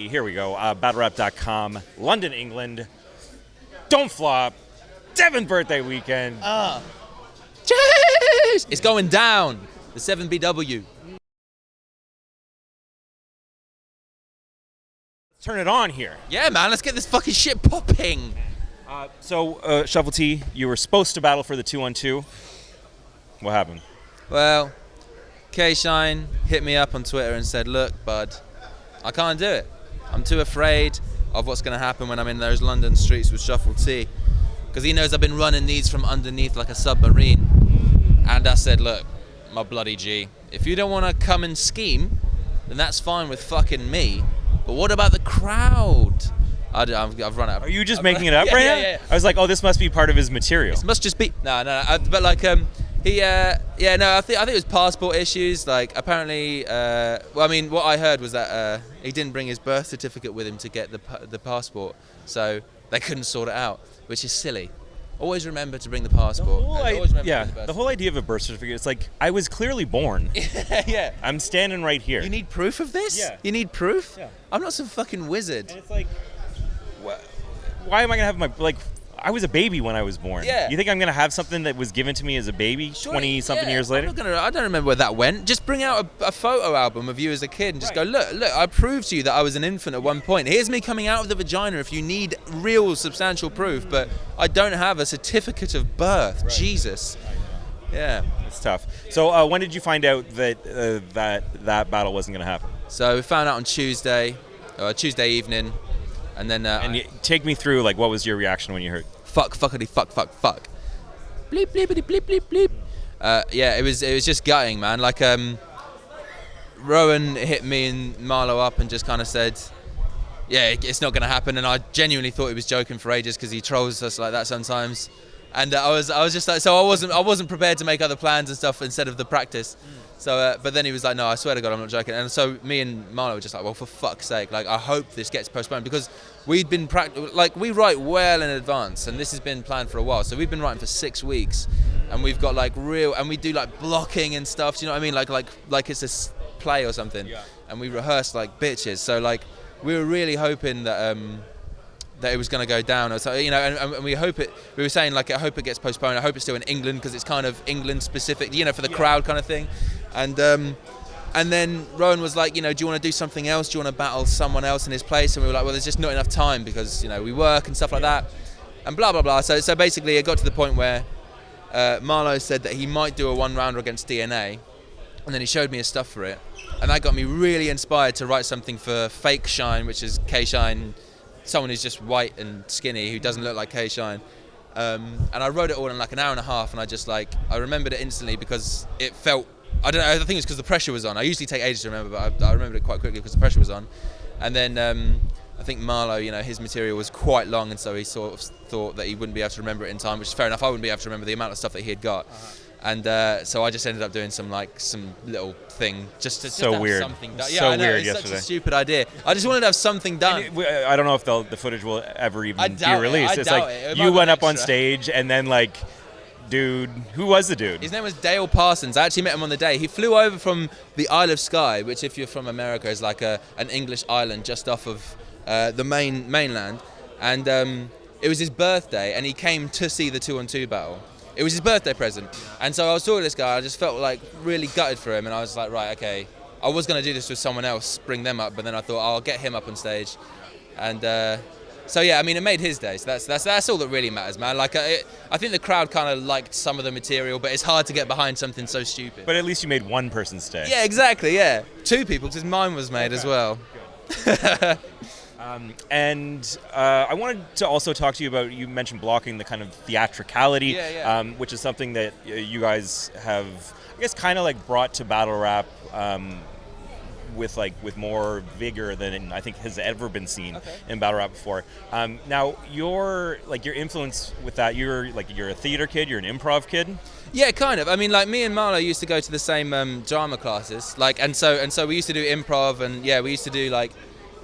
righty, here we go. BattleRap.com, London, England. Don't flop. Devon birthday weekend. Jeez! It's going down. The 7BW. Turn it on here. Yeah, man, let's get this fucking shit popping. So, Shuffle T, you were supposed to battle for the 2-on-2. What happened? Well, K-Shine hit me up on Twitter and said, look, bud, I can't do it. I'm too afraid of what's going to happen when I'm in those London streets with Shuffle T. Because he knows I've been running these from underneath like a submarine. And I said, look, my bloody G, if you don't want to come and scheme, then that's fine with fucking me. But what about the crowd? I've run out. Are you just making it up right now? Yeah. I was like, oh, this must be part of his material. This must just be... No. But like, I think it was passport issues. Like, apparently, what I heard was that he didn't bring his birth certificate with him to get the passport. So they couldn't sort it out, which is silly. Always remember to bring the passport. The whole idea of a birth certificate, it's like, I was clearly born. Yeah. I'm standing right here. You need proof of this? Yeah. You need proof? Yeah. I'm not some fucking wizard. And it's like, why am I going to have my, I was a baby when I was born. Yeah. You think I'm going to have something that was given to me as a baby 20-something years later? I don't remember where that went. Just bring out a photo album of you as a kid and just go, look, I proved to you that I was an infant at one point. Here's me coming out of the vagina if you need real substantial proof, but I don't have a certificate of birth. Right. Jesus. Yeah. It's tough. So when did you find out that that battle wasn't going to happen? So we found out on Tuesday evening, and then... take me through, like, what was your reaction when you heard? Fuckity, fuck. Bleep, bleepity, bleep, bleep, bleep. It was just gutting, man. Like, Rowan hit me and Marlo up and just kind of said, yeah, it's not going to happen. And I genuinely thought he was joking for ages because he trolls us like that sometimes. And I was just like, so I wasn't prepared to make other plans and stuff instead of the practice. So, but then he was like, no, I swear to God, I'm not joking. And so me and Marlo were just like, well, for fuck's sake, like, I hope this gets postponed because we'd been we write well in advance, and this has been planned for a while. So we've been writing for 6 weeks, and we've got like and we do like blocking and stuff. Do you know what I mean? Like it's a play or something. Yeah. And we rehearse like bitches. So like we were really hoping that it was going to go down, or so, you know, and we hope it. We were saying like, I hope it gets postponed. I hope it's still in England because it's kind of England specific, you know, for the crowd kind of thing. And then Rone was like, you know, do you want to do something else? Do you want to battle someone else in his place? And we were like, well, there's just not enough time because, you know, we work and stuff like that, and blah blah blah. So basically, it got to the point where Marlo said that he might do a one-rounder against DNA, and then he showed me his stuff for it, and that got me really inspired to write something for Fake Shine, which is K-Shine. Someone who's just white and skinny who doesn't look like K-Shine, and I wrote it all in like an hour and a half, and I remembered it instantly because it felt, I don't know, I think it's because the pressure was on. I usually take ages to remember, but I remembered it quite quickly because the pressure was on. And then I think Marlo, you know, his material was quite long, and so he sort of thought that he wouldn't be able to remember it in time, which is fair enough. I wouldn't be able to remember the amount of stuff that he had got. And so I just ended up doing some little thing just to so have weird. Something done. So yeah, I know, weird it's yesterday. Such a stupid idea. I just wanted to have something done. I don't know if the footage will ever even be released. It's like you went up on stage and then like, dude, who was the dude? His name was Dale Parsons. I actually met him on the day. He flew over from the Isle of Skye, which if you're from America is like an English island just off of the mainland. And it was his birthday, and he came to see the 2-on-2 battle. It was his birthday present. And so I was talking to this guy, I just felt like really gutted for him, and I was like, right, okay, I was going to do this with someone else, bring them up, but then I thought, I'll get him up on stage. And so yeah, I mean, it made his day, so that's all that really matters, man. Like, I think the crowd kind of liked some of the material, but it's hard to get behind something so stupid. But at least you made one person's day. Yeah, exactly, yeah. 2 people, because mine was made as well. I wanted to also talk to you about, you mentioned blocking, the kind of theatricality, which is something that you guys have, I guess, kind of like brought to battle rap with more vigor than I think has ever been seen in battle rap before. Now, your influence with that, you're a theater kid, you're an improv kid. Yeah, kind of. I mean, like, me and Marlo used to go to the same drama classes, like, and so we used to do improv, and yeah, we used to do like,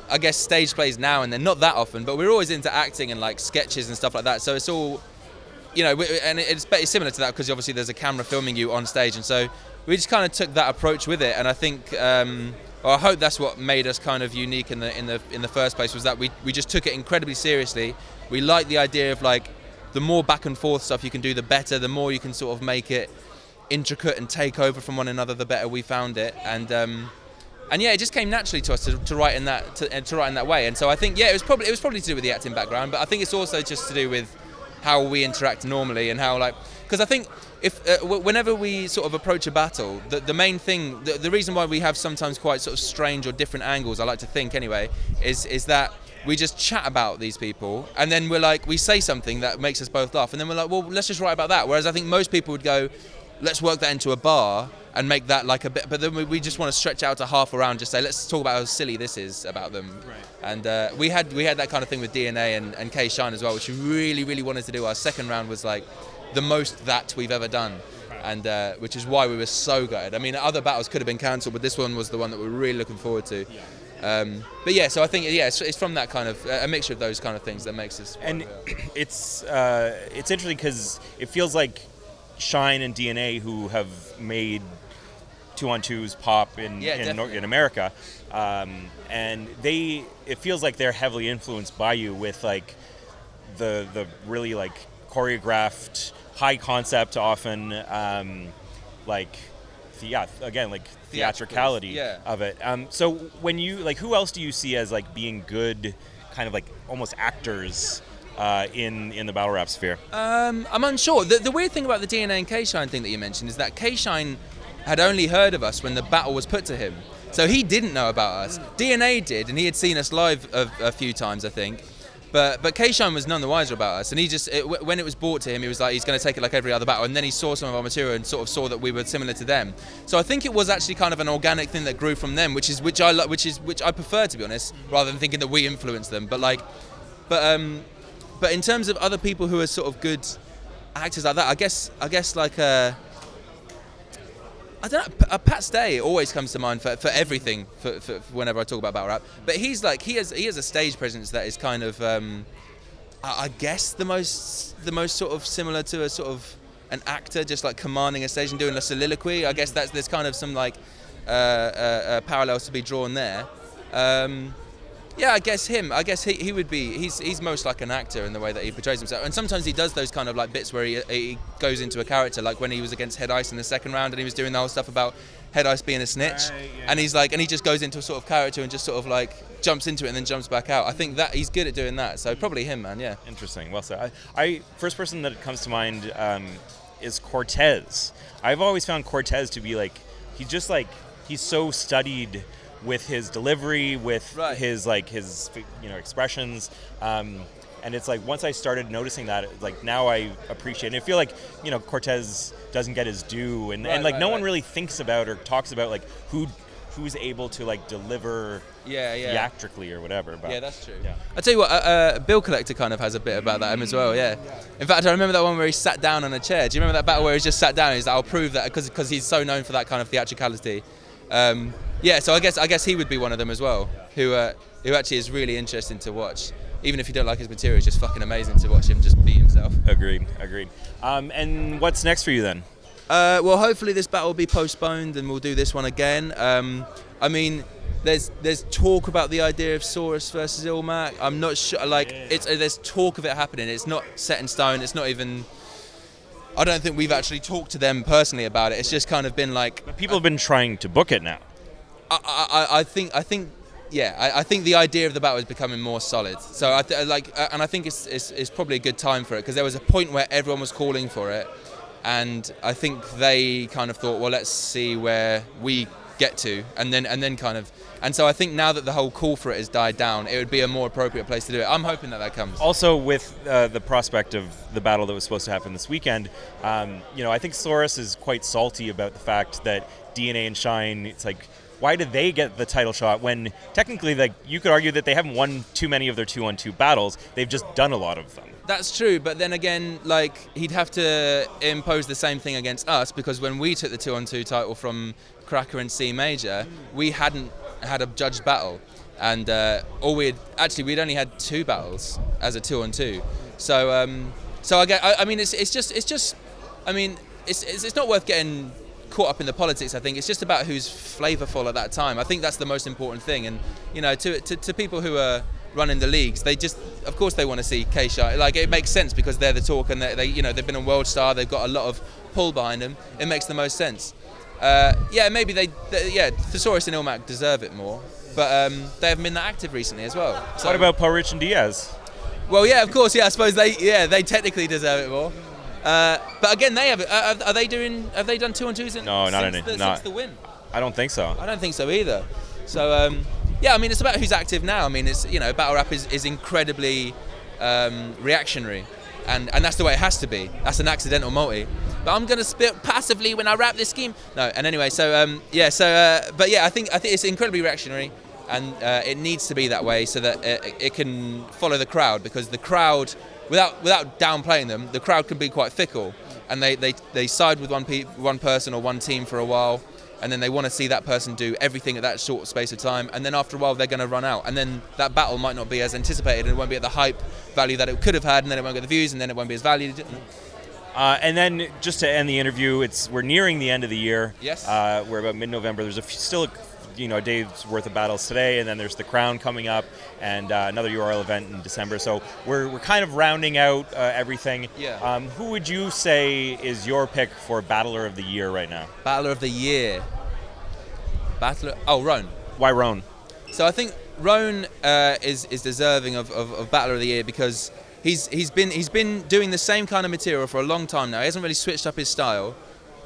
I guess, stage plays now and then, not that often, but we're always into acting and like sketches and stuff like that. So it's all, you know, and it's similar to that because obviously there's a camera filming you on stage, and so we just kind of took that approach with it. And I think or I hope that's what made us kind of unique in the first place, was that we just took it incredibly seriously. We liked the idea of like, the more back and forth stuff you can do, the better. The more you can sort of make it intricate and take over from one another, the better we found it. And yeah, it just came naturally to us to write in that way. And so I think, yeah, it was probably to do with the acting background, but I think it's also just to do with how we interact normally, and how, like, because I think whenever we sort of approach a battle, the main thing, the reason why we have sometimes quite sort of strange or different angles, I like to think anyway, is that we just chat about these people, and then we say something that makes us both laugh, and then we're like, well, let's just write about that. Whereas I think most people would go, let's work that into a bar and make that like a bit, but then we just want to stretch out to half around, just say, let's talk about how silly this is about them. Right. And we had that kind of thing with DNA and K Shine as well, which we really, really wanted to do. Our second round was like the most that we've ever done. And which is why we were so gutted. I mean, other battles could have been cancelled, but this one was the one that we were really looking forward to. Yeah. But yeah, so I think, yeah, it's from that kind of a mixture of those kind of things that makes us. And it's interesting because it feels like Shine and DNA, who have made 2-on-2s pop in America, and it feels like they're heavily influenced by you with like the really like choreographed, high concept often, theatricality of it. So when you, like, who else do you see as like being good kind of like almost actors in the battle rap sphere? I'm unsure. The weird thing about the DNA and K-Shine thing that you mentioned is that K-Shine had only heard of us when the battle was put to him. So he didn't know about us. DNA did, and he had seen us live a few times, I think. But K-Shine was none the wiser about us, and he just, when it was brought to him, he was like, he's going to take it like every other battle, and then he saw some of our material and sort of saw that we were similar to them. So I think it was actually kind of an organic thing that grew from them, which I prefer, to be honest, rather than thinking that we influenced them. But in terms of other people who are sort of good actors like that, I guess like I don't know, Pat Stay always comes to mind for everything, for whenever I talk about battle rap. But he's like, he has a stage presence that is kind of I guess the most sort of similar to a sort of an actor, just like commanding a stage and doing a soliloquy. I guess there's kind of some like parallels to be drawn there. Yeah, I guess he would be. He's most like an actor in the way that he portrays himself, and sometimes he does those kind of like bits where he goes into a character, like when he was against Head Ice in the second round, and he was doing the whole stuff about Head Ice being a snitch, and he's like, and he just goes into a sort of character and just sort of like jumps into it and then jumps back out. I think that he's good at doing that, so probably him, man. Yeah. Interesting. Well said. I first person that comes to mind is Cortez. I've always found Cortez to be like, he's so studied with his delivery, with his expressions, and it's like once I started noticing that, like now I appreciate it. And I feel like Cortez doesn't get his due, and no one really thinks about or talks about like who's able to like deliver theatrically or whatever. But, yeah, that's true. Yeah. I tell you what, Bill Collector kind of has a bit about that him as well. Yeah. In fact, I remember that one where he sat down on a chair. Do you remember that battle where he just sat down? He's like, I'll prove that because he's so known for that kind of theatricality. Yeah, so I guess he would be one of them as well, who actually is really interesting to watch. Even if you don't like his material, it's just fucking amazing to watch him just be himself. Agreed. And what's next for you then? Well, hopefully this battle will be postponed and we'll do this one again. I mean, there's talk about the idea of Saurus versus Ilmac. I'm not sure. Like, there's talk of it happening. It's not set in stone. It's not even. I don't think we've actually talked to them personally about it. It's just kind of been like. But people have been trying to book it now. I think the idea of the battle is becoming more solid. So and I think it's probably a good time for it, because there was a point where everyone was calling for it, and I think they kind of thought, well, let's see where we get to, and then kind of. And so I think now that the whole call for it has died down, it would be a more appropriate place to do it. I'm hoping that comes. Also, with the prospect of the battle that was supposed to happen this weekend, I think Saurus is quite salty about the fact that DNA and Shine, it's like, why did they get the title shot when technically, like, you could argue that they haven't won too many of their 2-on-2 battles. They've just done a lot of them. That's true, but then again, like, he'd have to impose the same thing against us, because when we took the 2-on-2 title from Cracker and C Major, we hadn't had a judged battle, and we'd only had 2 battles as a 2-on-2. So I mean, it's not worth getting caught up in the politics. I think it's just about who's flavourful at that time. I think that's the most important thing. And to people who are running the leagues, they just, of course, they want to see K-Shine. Like, it makes sense because they're the talk, and they've been a world star. They've got a lot of pull behind them. It makes the most sense. Maybe Thesaurus and Ilmac deserve it more, but they haven't been that active recently as well. So, what about Poirich and Diaz? Well, yeah, of course, yeah. I suppose they technically deserve it more. But again, they have. Have they done 2-on-2s? Since the win. I don't think so. I don't think so either. So I mean, it's about who's active now. I mean, it's battle rap is incredibly reactionary, and that's the way it has to be. That's an accidental multi. But I'm gonna spit passively when I rap this scheme. No, and anyway, I think it's incredibly reactionary, and it needs to be that way so that it can follow the crowd, because the crowd, without downplaying them, the crowd can be quite fickle, and they side with one person or one team for a while, and then they want to see that person do everything at that short space of time, and then after a while they're going to run out, and then that battle might not be as anticipated, and it won't be at the hype value that it could have had, and then it won't get the views, and then it won't be as valued. And then just to end the interview, we're nearing the end of the year. Yes. We're about mid-November. There's still a day's worth of battles today, and then there's the Crown coming up, and another URL event in December. So we're kind of rounding out everything. Yeah. Who would you say is your pick for Battler of the Year right now? Battler of the Year. Rone. Why Rone? So I think Rone is deserving of Battler of the Year because he's been doing the same kind of material for a long time now. He hasn't really switched up his style.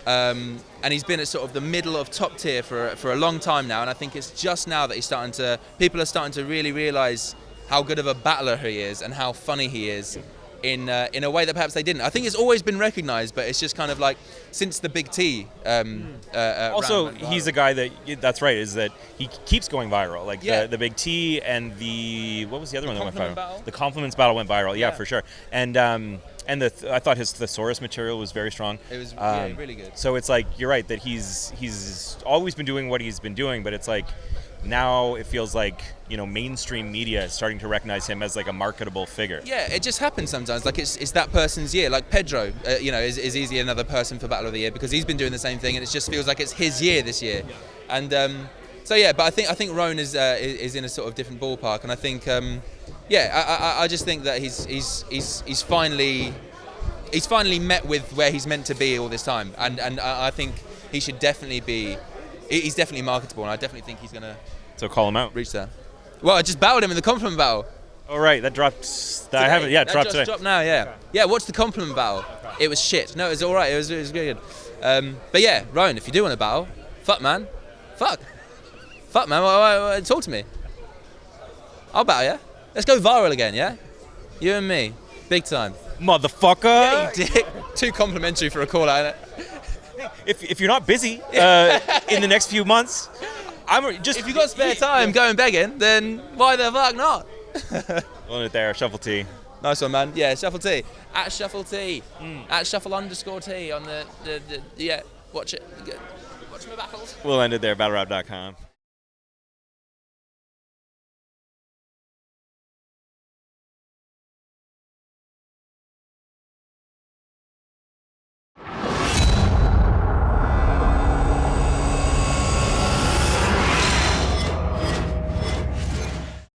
And he's been at sort of the middle of top tier for a long time now, and I think it's just now that people are starting to really realise how good of a battler he is and how funny he is in a way that perhaps they didn't. I think it's always been recognised, but it's just kind of like since the Big T. Also, he's a guy that's right, is that he keeps going viral. Like the Big T and what was the other one that went viral? Battle? The Compliments Battle went viral, yeah, for sure. And I thought his Thesaurus material was very strong. It was really good. So it's like, you're right, that he's always been doing what he's been doing, but it's like now it feels like, mainstream media is starting to recognize him as like a marketable figure. Yeah, it just happens sometimes. Like it's that person's year. Like Pedro, is easily another person for Battle of the Year because he's been doing the same thing, and it just feels like it's his year this year. Yeah. And but I think Rone is in a sort of different ballpark, and I think I just think that he's finally met with where he's meant to be all this time, and I think he should definitely be. He's definitely marketable, and I definitely think he's gonna. So call him out. Reach there. Well, I just battled him in the compliment battle. Oh right, that dropped. Today. I haven't. Yeah, that dropped just today. Dropped now. Yeah. Okay. Yeah. Watch the compliment battle. Okay. It was shit. No, it was all right. It was good. But yeah, Rone, if you do want to battle, fuck man, talk to me. I'll battle you. Let's go viral again. Yeah. You and me, big time. Motherfucker. Yeah, you dick. Too complimentary for a call out. If you're not busy in the next few months, if you got spare time going begging, then why the fuck not? We'll end it there. Shuffle T. Nice one, man. Yeah, Shuffle T. At Shuffle T. At Shuffle_T on the watch it. Watch my battles. We'll end it there. BattleRap.com.